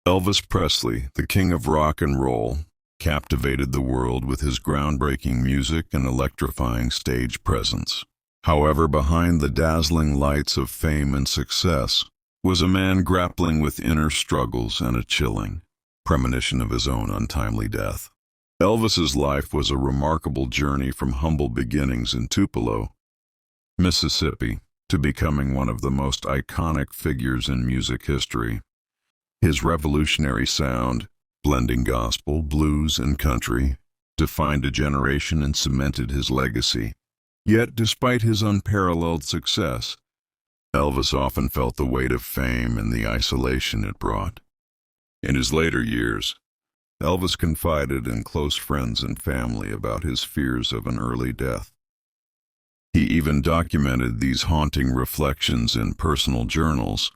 Elvis Presley, the king of rock and roll, captivated the world with his groundbreaking music and electrifying stage presence. However, behind the dazzling lights of fame and success was a man grappling with inner struggles and a chilling premonition of his own untimely death. Elvis's life was a remarkable journey from humble beginnings in Tupelo, Mississippi, to becoming one of the most iconic figures in music history. His revolutionary sound, blending gospel, blues, and country, defined a generation and cemented his legacy. Yet, despite his unparalleled success, Elvis often felt the weight of fame and the isolation it brought. In his later years, Elvis confided in close friends and family about his fears of an early death. He even documented these haunting reflections in personal journals,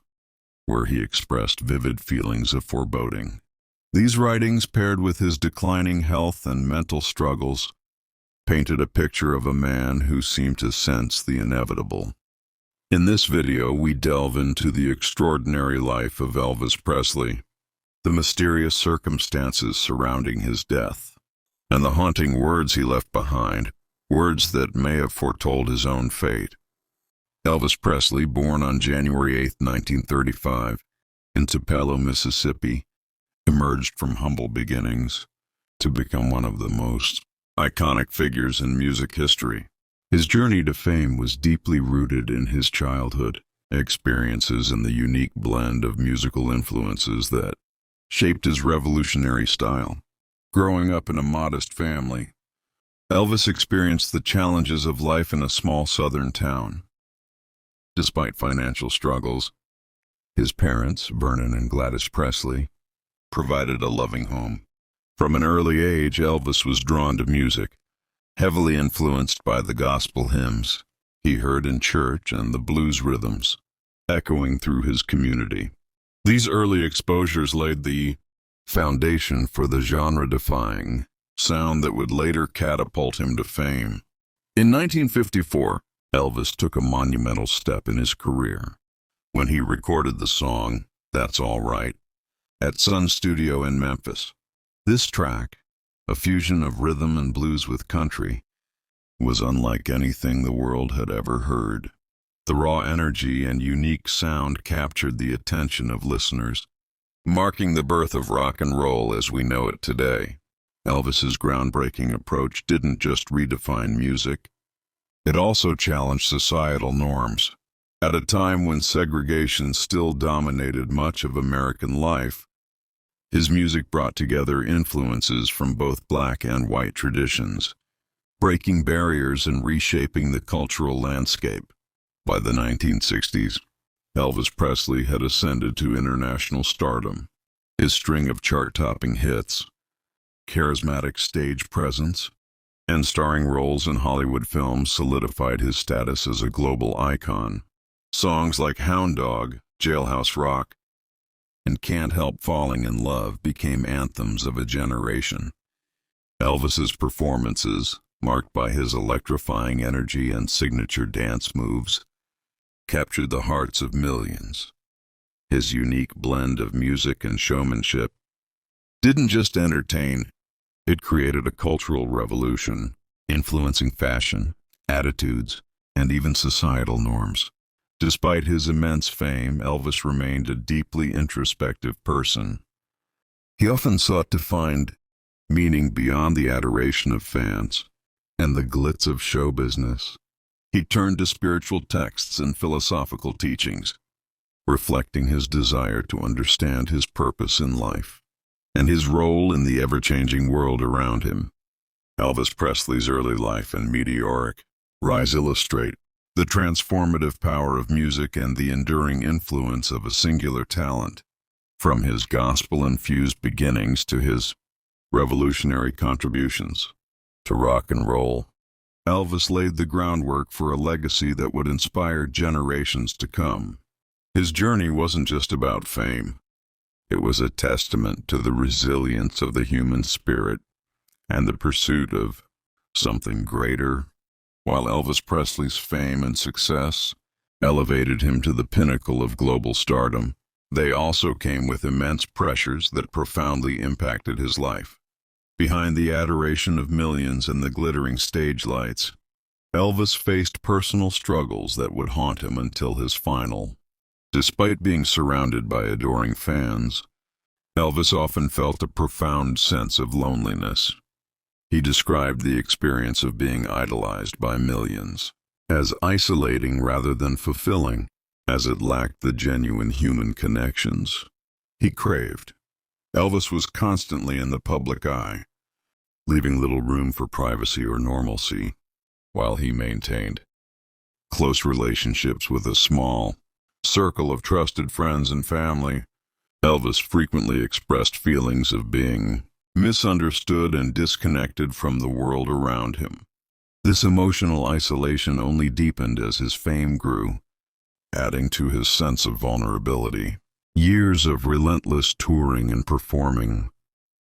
where he expressed vivid feelings of foreboding. These writings, paired with his declining health and mental struggles, painted a picture of a man who seemed to sense the inevitable. In this video, we delve into the extraordinary life of Elvis Presley, the mysterious circumstances surrounding his death, and the haunting words he left behind, words that may have foretold his own fate. Elvis Presley, born on January 8, 1935, in Tupelo, Mississippi, emerged from humble beginnings to become one of the most iconic figures in music history. His journey to fame was deeply rooted in his childhood experiences and the unique blend of musical influences that shaped his revolutionary style. Growing up in a modest family, Elvis experienced the challenges of life in a small southern town. Despite financial struggles, his parents, Vernon and Gladys Presley, provided a loving home. From an early age, Elvis was drawn to music, heavily influenced by the gospel hymns he heard in church and the blues rhythms echoing through his community. These early exposures laid the foundation for the genre-defying sound that would later catapult him to fame. In 1954, Elvis took a monumental step in his career when he recorded the song, "That's All Right," at Sun Studio in Memphis. This track, a fusion of rhythm and blues with country, was unlike anything the world had ever heard. The raw energy and unique sound captured the attention of listeners, marking the birth of rock and roll as we know it today. Elvis's groundbreaking approach didn't just redefine music, it also challenged societal norms. At a time when segregation still dominated much of American life, his music brought together influences from both black and white traditions, breaking barriers and reshaping the cultural landscape. By the 1960s, Elvis Presley had ascended to international stardom. His string of chart-topping hits, charismatic stage presence, and starring roles in Hollywood films solidified his status as a global icon. Songs like Hound Dog, Jailhouse Rock, and Can't Help Falling in Love became anthems of a generation. Elvis's performances, marked by his electrifying energy and signature dance moves, captured the hearts of millions. His unique blend of music and showmanship didn't just entertain, it created a cultural revolution, influencing fashion, attitudes, and even societal norms. Despite his immense fame, Elvis remained a deeply introspective person. He often sought to find meaning beyond the adoration of fans and the glitz of show business. He turned to spiritual texts and philosophical teachings, reflecting his desire to understand his purpose in life and his role in the ever-changing world around him. Elvis Presley's early life and meteoric rise illustrate the transformative power of music and the enduring influence of a singular talent. From his gospel-infused beginnings to his revolutionary contributions to rock and roll, Elvis laid the groundwork for a legacy that would inspire generations to come. His journey wasn't just about fame. It was a testament to the resilience of the human spirit and the pursuit of something greater. While Elvis Presley's fame and success elevated him to the pinnacle of global stardom, They also came with immense pressures that profoundly impacted his life. Behind the adoration of millions and the glittering stage lights, Elvis faced personal struggles that would haunt him until his final. Despite being surrounded by adoring fans, Elvis often felt a profound sense of loneliness. He described the experience of being idolized by millions as isolating rather than fulfilling, as it lacked the genuine human connections he craved. Elvis was constantly in the public eye, leaving little room for privacy or normalcy, while he maintained close relationships with a small circle of trusted friends and family. Elvis frequently expressed feelings of being misunderstood and disconnected from the world around him. This emotional isolation only deepened as his fame grew, adding to his sense of vulnerability. Years of relentless touring and performing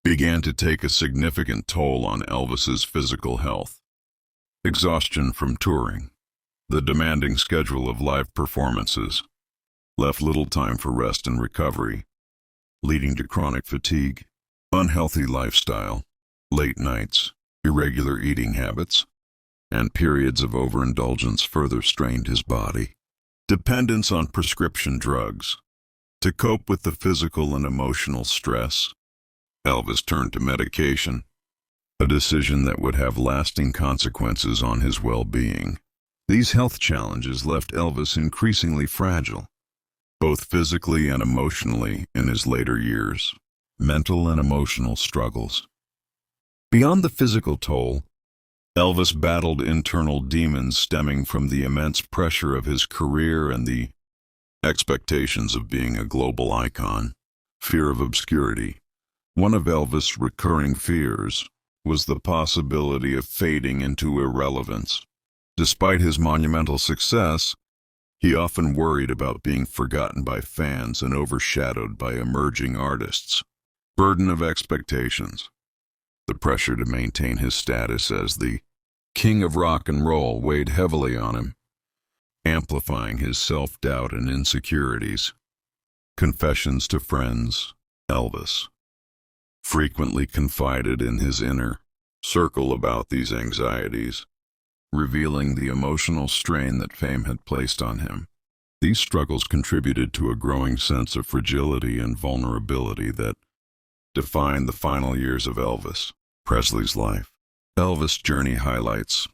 began to take a significant toll on Elvis's physical health. Exhaustion from touring, the demanding schedule of live performances, left little time for rest and recovery, leading to chronic fatigue, unhealthy lifestyle, late nights, irregular eating habits, and periods of overindulgence further strained his body. Dependence on prescription drugs. To cope with the physical and emotional stress, Elvis turned to medication, a decision that would have lasting consequences on his well-being. These health challenges left Elvis increasingly fragile, both physically and emotionally in his later years. Mental and emotional struggles. Beyond the physical toll, Elvis battled internal demons stemming from the immense pressure of his career and the expectations of being a global icon. Fear of obscurity. One of Elvis' recurring fears was the possibility of fading into irrelevance. Despite his monumental success, he often worried about being forgotten by fans and overshadowed by emerging artists. Burden of expectations. The pressure to maintain his status as the king of rock and roll weighed heavily on him, amplifying his self-doubt and insecurities. Confessions to friends. Elvis frequently confided in his inner circle about these anxieties, revealing the emotional strain that fame had placed on him. These struggles contributed to a growing sense of fragility and vulnerability that defined the final years of Elvis Presley's life. Elvis' journey highlights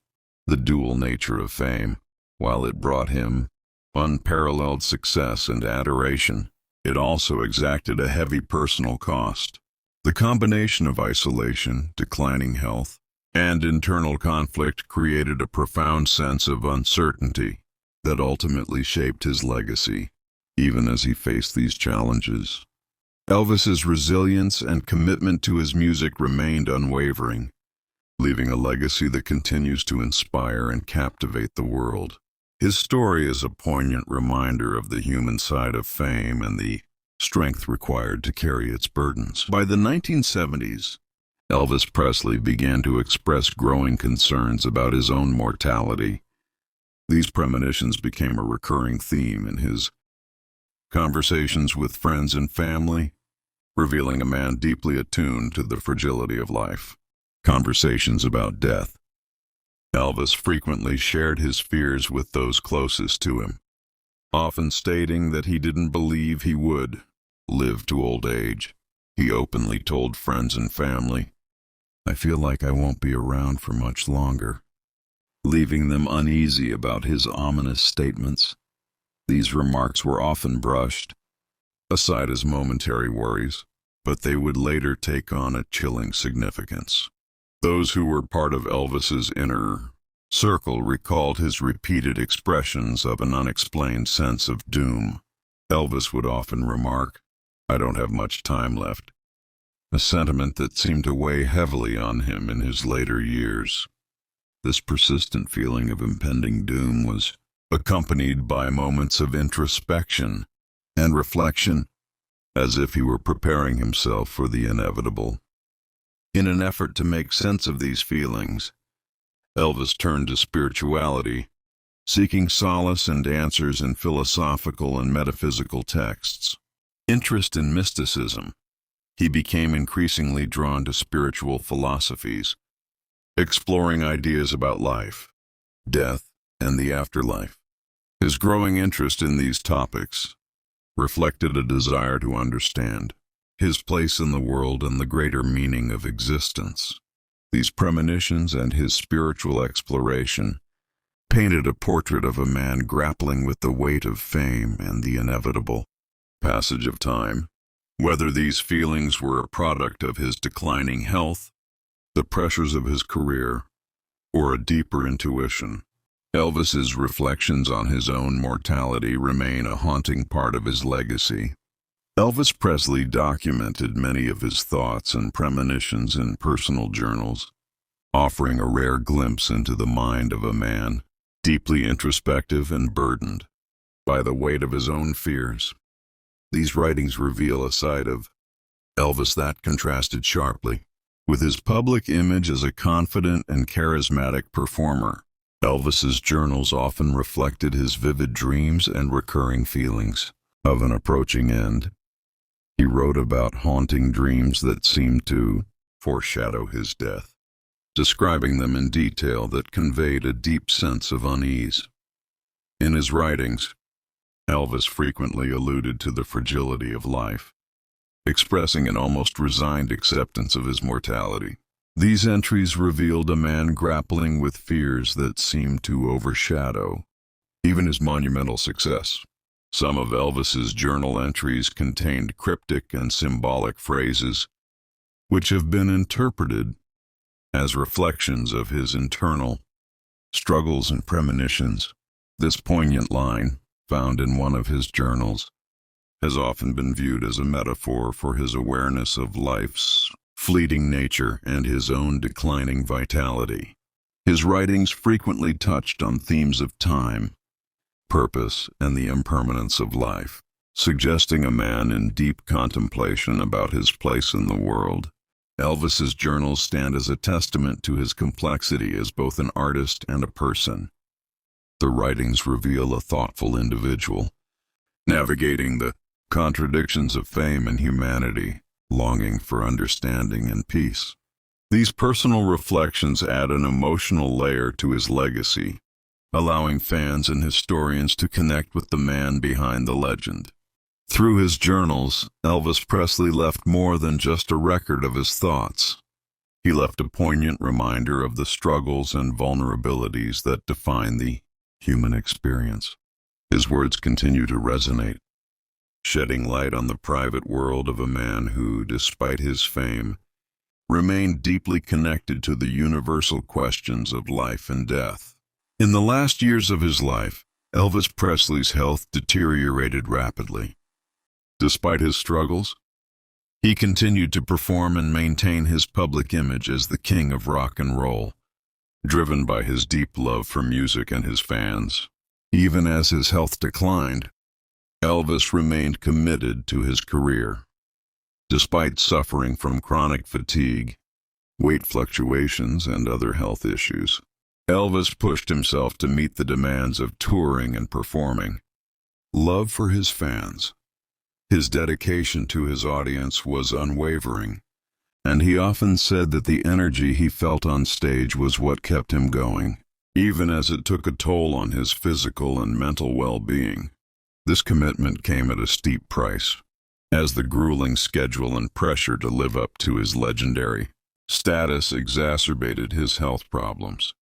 the dual nature of fame. While it brought him unparalleled success and adoration, it also exacted a heavy personal cost. The combination of isolation, declining health, and internal conflict created a profound sense of uncertainty that ultimately shaped his legacy. Even as he faced these challenges, Elvis's resilience and commitment to his music remained unwavering, leaving a legacy that continues to inspire and captivate the world. His story is a poignant reminder of the human side of fame and the strength required to carry its burdens. By the 1970s, Elvis Presley began to express growing concerns about his own mortality. These premonitions became a recurring theme in his conversations with friends and family, revealing a man deeply attuned to the fragility of life. Conversations about death. Elvis frequently shared his fears with those closest to him, often stating that he didn't believe he would live to old age. He openly told friends and family, "I feel like I won't be around for much longer," leaving them uneasy about his ominous statements. These remarks were often brushed aside as momentary worries, but they would later take on a chilling significance. Those who were part of Elvis's inner circle recalled his repeated expressions of an unexplained sense of doom. Elvis would often remark, "I don't have much time left," a sentiment that seemed to weigh heavily on him in his later years. This persistent feeling of impending doom was accompanied by moments of introspection and reflection, as if he were preparing himself for the inevitable. In an effort to make sense of these feelings, Elvis turned to spirituality, seeking solace and answers in philosophical and metaphysical texts. interest in mysticism, he became increasingly drawn to spiritual philosophies, exploring ideas about life, death, and the afterlife. His growing interest in these topics reflected a desire to understand his place in the world and the greater meaning of existence. These premonitions and his spiritual exploration painted a portrait of a man grappling with the weight of fame and the inevitable passage of time. Whether these feelings were a product of his declining health, the pressures of his career, or a deeper intuition, Elvis's reflections on his own mortality remain a haunting part of his legacy. Elvis Presley documented many of his thoughts and premonitions in personal journals, offering a rare glimpse into the mind of a man deeply introspective and burdened by the weight of his own fears. These writings reveal a side of Elvis that contrasted sharply with his public image as a confident and charismatic performer. Elvis's journals often reflected his vivid dreams and recurring feelings of an approaching end. He wrote about haunting dreams that seemed to foreshadow his death, describing them in detail that conveyed a deep sense of unease. In his writings, Elvis frequently alluded to the fragility of life, expressing an almost resigned acceptance of his mortality. These entries revealed a man grappling with fears that seemed to overshadow even his monumental success. Some of Elvis's journal entries contained cryptic and symbolic phrases, which have been interpreted as reflections of his internal struggles and premonitions. This poignant line, found in one of his journals, has often been viewed as a metaphor for his awareness of life's fleeting nature and his own declining vitality. His writings frequently touched on themes of time, purpose, and the impermanence of life, suggesting a man in deep contemplation about his place in the world. Elvis's journals stand as a testament to his complexity as both an artist and a person. The writings reveal a thoughtful individual, navigating the contradictions of fame and humanity, longing for understanding and peace. These personal reflections add an emotional layer to his legacy, allowing fans and historians to connect with the man behind the legend. Through his journals, Elvis Presley left more than just a record of his thoughts. He left a poignant reminder of the struggles and vulnerabilities that define the human experience. His words continue to resonate, shedding light on the private world of a man who, despite his fame, remained deeply connected to the universal questions of life and death. In the last years of his life, Elvis Presley's health deteriorated rapidly. Despite his struggles, he continued to perform and maintain his public image as the king of rock and roll, driven by his deep love for music and his fans. Even as his health declined, Elvis remained committed to his career. Despite suffering from chronic fatigue, weight fluctuations, and other health issues, Elvis pushed himself to meet the demands of touring and performing. Love for his fans, his dedication to his audience was unwavering, and he often said that the energy he felt on stage was what kept him going, even as it took a toll on his physical and mental well-being. This commitment came at a steep price, as the grueling schedule and pressure to live up to his legendary status exacerbated his health problems.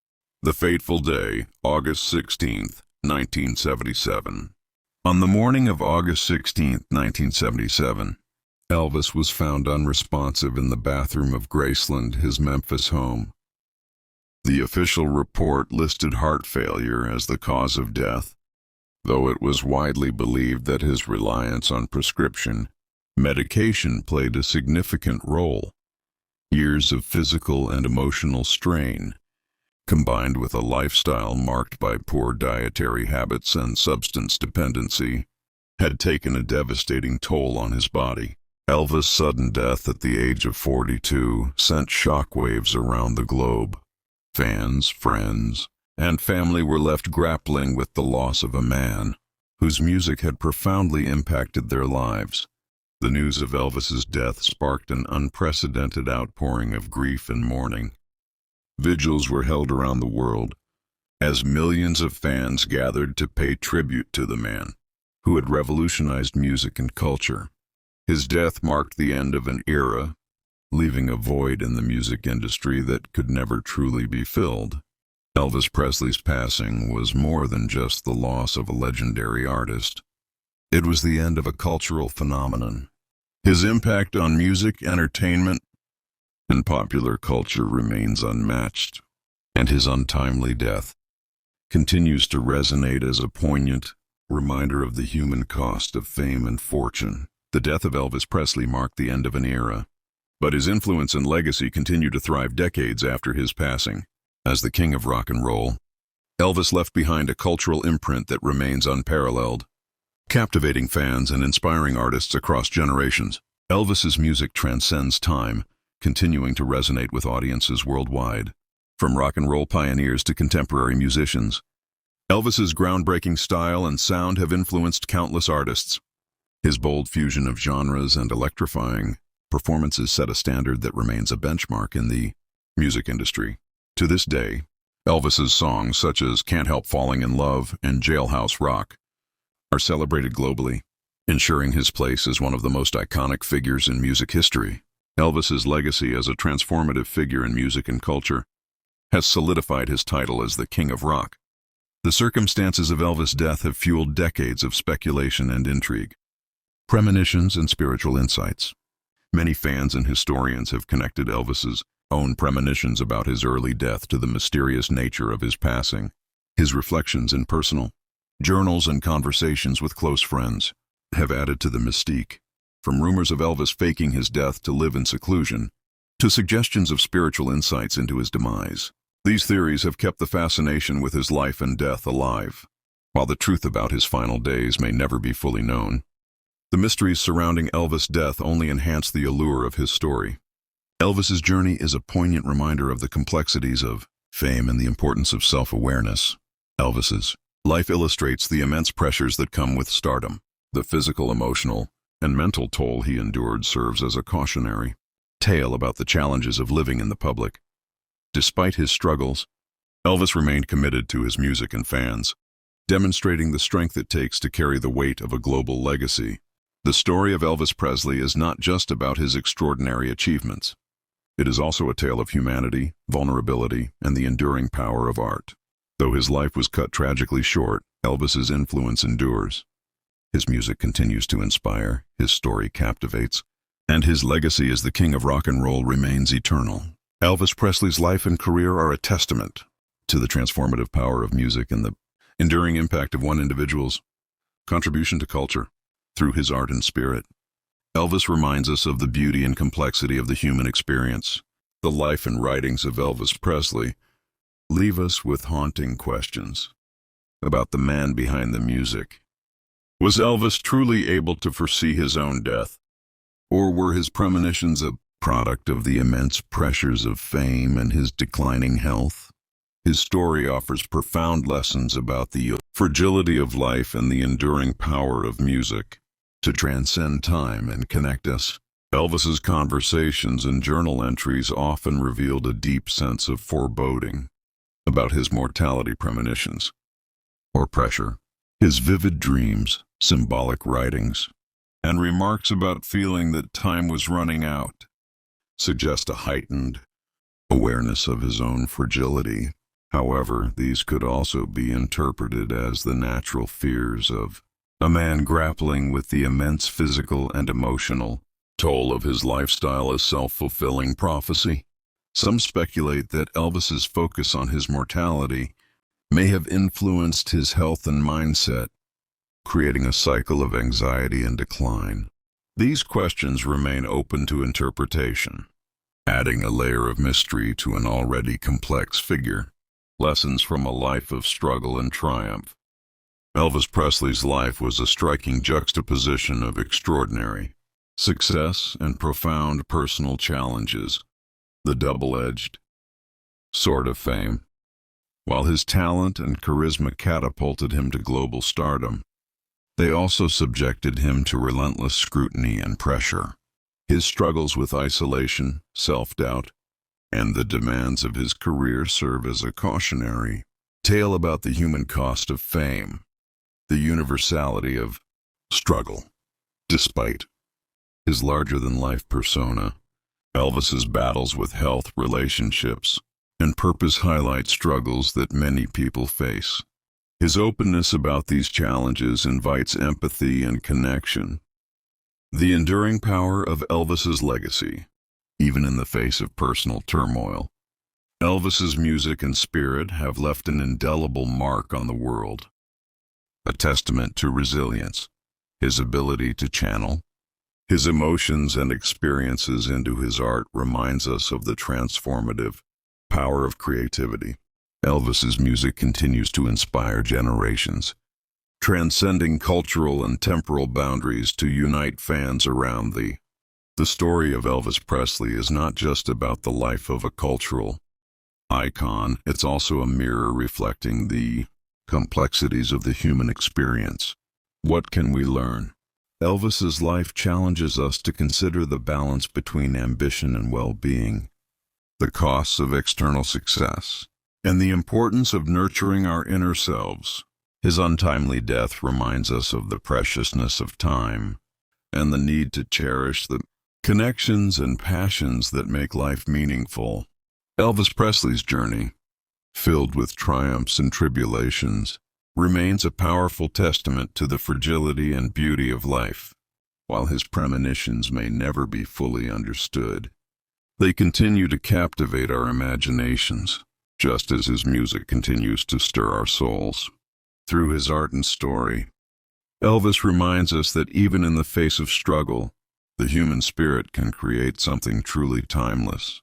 The fateful day, August 16, 1977. On the morning of August 16, 1977, Elvis was found unresponsive in the bathroom of Graceland, his Memphis home. The official report listed heart failure as the cause of death, though it was widely believed that his reliance on prescription medication played a significant role. Years of physical and emotional strain, combined with a lifestyle marked by poor dietary habits and substance dependency, had taken a devastating toll on his body. Elvis' sudden death at the age of 42 sent shockwaves around the globe. Fans, friends, and family were left grappling with the loss of a man whose music had profoundly impacted their lives. The news of Elvis's death sparked an unprecedented outpouring of grief and mourning. Vigils were held around the world, as millions of fans gathered to pay tribute to the man who had revolutionized music and culture. His death marked the end of an era, leaving a void in the music industry that could never truly be filled. Elvis Presley's passing was more than just the loss of a legendary artist. It was the end of a cultural phenomenon. His impact on music, entertainment, and popular culture remains unmatched, and his untimely death continues to resonate as a poignant reminder of the human cost of fame and fortune. The death of Elvis Presley marked the end of an era, but his influence and legacy continue to thrive decades after his passing. As the king of rock and roll, Elvis left behind a cultural imprint that remains unparalleled, captivating fans and inspiring artists across generations. Elvis's music transcends time, continuing to resonate with audiences worldwide. From rock and roll pioneers to contemporary musicians, Elvis's groundbreaking style and sound have influenced countless artists. His bold fusion of genres and electrifying performances set a standard that remains a benchmark in the music industry. To this day, Elvis's songs such as Can't Help Falling in Love and Jailhouse Rock are celebrated globally, ensuring his place as one of the most iconic figures in music history. Elvis's legacy as a transformative figure in music and culture has solidified his title as the King of Rock. The circumstances of Elvis' death have fueled decades of speculation and intrigue, premonitions and spiritual insights. Many fans and historians have connected Elvis's own premonitions about his early death to the mysterious nature of his passing. His reflections in personal journals and conversations with close friends have added to the mystique. From rumors of Elvis faking his death to live in seclusion, to suggestions of spiritual insights into his demise, these theories have kept the fascination with his life and death alive. While the truth about his final days may never be fully known, the mysteries surrounding Elvis' death only enhance the allure of his story. Elvis's journey is a poignant reminder of the complexities of fame and the importance of self-awareness. Elvis's life illustrates the immense pressures that come with stardom. The physical, emotional, and mental toll he endured serves as a cautionary tale about the challenges of living in the public. Despite his struggles, Elvis remained committed to his music and fans, demonstrating the strength it takes to carry the weight of a global legacy. The story of Elvis Presley is not just about his extraordinary achievements. It is also a tale of humanity, vulnerability, and the enduring power of art. Though his life was cut tragically short, Elvis's influence endures. His music continues to inspire, his story captivates, and his legacy as the king of rock and roll remains eternal. Elvis Presley's life and career are a testament to the transformative power of music and the enduring impact of one individual's contribution to culture. Through his art and spirit, Elvis reminds us of the beauty and complexity of the human experience. The life and writings of Elvis Presley leave us with haunting questions about the man behind the music. Was Elvis truly able to foresee his own death, or were his premonitions a product of the immense pressures of fame and his declining health? His story offers profound lessons about the fragility of life and the enduring power of music to transcend time and connect us. Elvis's conversations and journal entries often revealed a deep sense of foreboding about his mortality premonitions or pressure. His vivid dreams, symbolic writings, and remarks about feeling that time was running out suggest a heightened awareness of his own fragility. However, these could also be interpreted as the natural fears of a man grappling with the immense physical and emotional toll of his lifestyle as self-fulfilling prophecy. Some speculate that Elvis's focus on his mortality may have influenced his health and mindset, creating a cycle of anxiety and decline. These questions remain open to interpretation, adding a layer of mystery to an already complex figure. Lessons from a life of struggle and triumph. Elvis Presley's life was a striking juxtaposition of extraordinary success and profound personal challenges, the double-edged sword of fame. While his talent and charisma catapulted him to global stardom, They also subjected him to relentless scrutiny and pressure. His struggles with isolation, self-doubt, and the demands of his career serve as a cautionary tale about the human cost of fame, the universality of struggle. Despite his larger-than-life persona, Elvis's battles with health, relationships, and purpose highlight struggles that many people face. His openness about these challenges invites empathy and connection. The enduring power of Elvis's legacy, even in the face of personal turmoil. Elvis's music and spirit have left an indelible mark on the world, a testament to resilience, his ability to channel his emotions and experiences into his art reminds us of the transformative power of creativity. Elvis's music continues to inspire generations, transcending cultural and temporal boundaries to unite fans around the story of Elvis Presley is not just about the life of a cultural icon, it's also a mirror reflecting the complexities of the human experience. What can we learn? Elvis's life challenges us to consider the balance between ambition and well-being, the costs of external success, and the importance of nurturing our inner selves. His untimely death reminds us of the preciousness of time and the need to cherish the connections and passions that make life meaningful. Elvis Presley's journey, filled with triumphs and tribulations, remains a powerful testament to the fragility and beauty of life. While his premonitions may never be fully understood, they continue to captivate our imaginations, just as his music continues to stir our souls. Through his art and story, Elvis reminds us that even in the face of struggle, the human spirit can create something truly timeless.